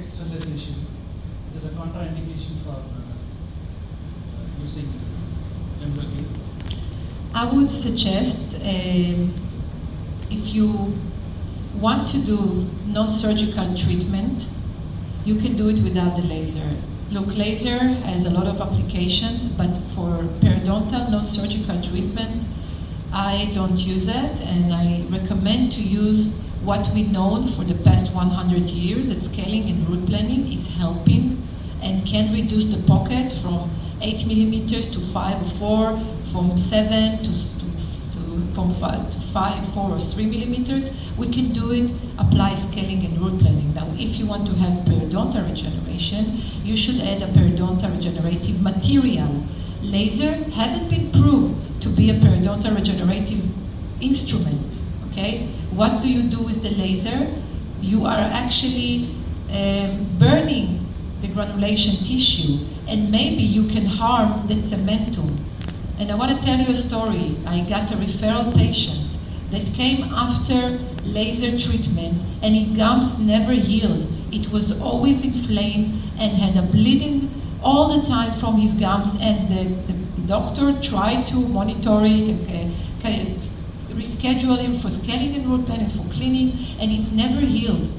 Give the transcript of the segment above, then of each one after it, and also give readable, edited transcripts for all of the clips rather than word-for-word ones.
pocket sterilization, is it a contraindication for using emdogain? I would suggest if you want to do non-surgical treatment, you can do it without the laser. Look, laser has a lot of application, but for periodontal non-surgical treatment, I don't use it, and I recommend to use what we know for the past 100 years, that scaling and root planing is helping and can reduce the pocket from 8 millimeters to 5 or 4, from 7 from 5 to 5, 4 or 3 millimeters. We can do it, apply scaling and root planing. Now, if you want to have periodontal regeneration, you should add a periodontal regenerative material. Laser haven't been proved to be a periodontal regenerative instrument, okay? What do you do with the laser? You are actually burning the granulation tissue, and maybe you can harm the cementum. And I want to tell you a story. I got a referral patient that came after laser treatment, and his gums never healed. It was always inflamed and had a bleeding all the time from his gums, and the doctor tried to monitor it and reschedule him for scaling and root planing, for cleaning, and it never healed.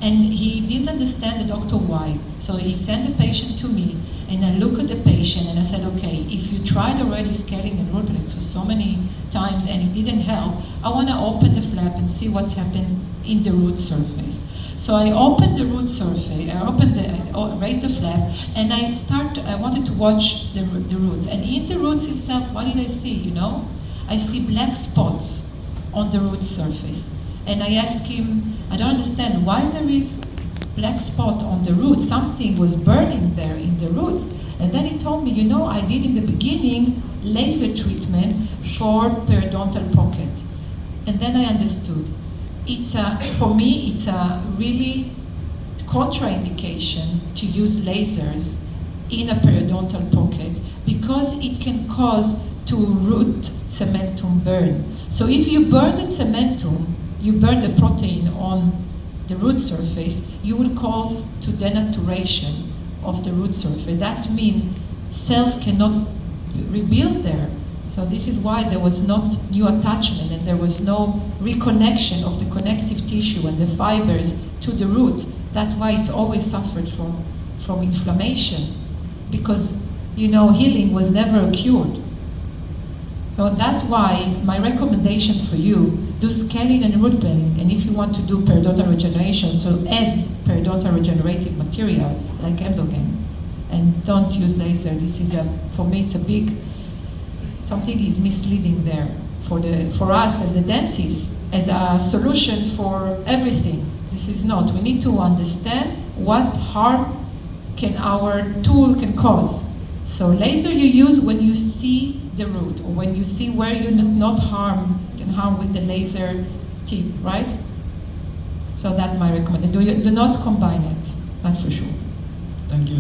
And he didn't understand, the doctor, why. So he sent the patient to me, and I look at the patient and I said, okay, if you tried already scaling and root planing for so many times and it didn't help, I want to open the flap and see what's happened in the root surface. So I opened the root surface, I raised the flap, and I wanted to watch the roots. And in the roots itself, what did I see, you know? I see black spots on the root surface. And I asked him, I don't understand why there is black spot on the root. Something was burning there in the roots. And then he told me, you know, I did in the beginning laser treatment for periodontal pockets. And then I understood. For me, it's a really contraindication to use lasers in a periodontal pocket because it can cause to root cementum burn. So if you burn the cementum, you burn the protein on the root surface, you will cause to denaturation of the root surface. That means cells cannot rebuild there. So this is why there was not new attachment and there was no reconnection of the connective tissue and the fibers to the root. That's why it always suffered from inflammation, because, you know, healing was never cured. So that's why my recommendation for you, do scaling and root planing, and if you want to do periodontal regeneration, so add periodontal regenerative material like emdogain, and don't use laser. This is for me, it's a big, something is misleading there for us as a dentist, as a solution for everything. This is not. We need to understand what harm our tool can cause. So laser you use when you see the root, or when you see where you can harm with the laser teeth, right? So that's my recommendation. Do not combine it, that's for sure. Thank you.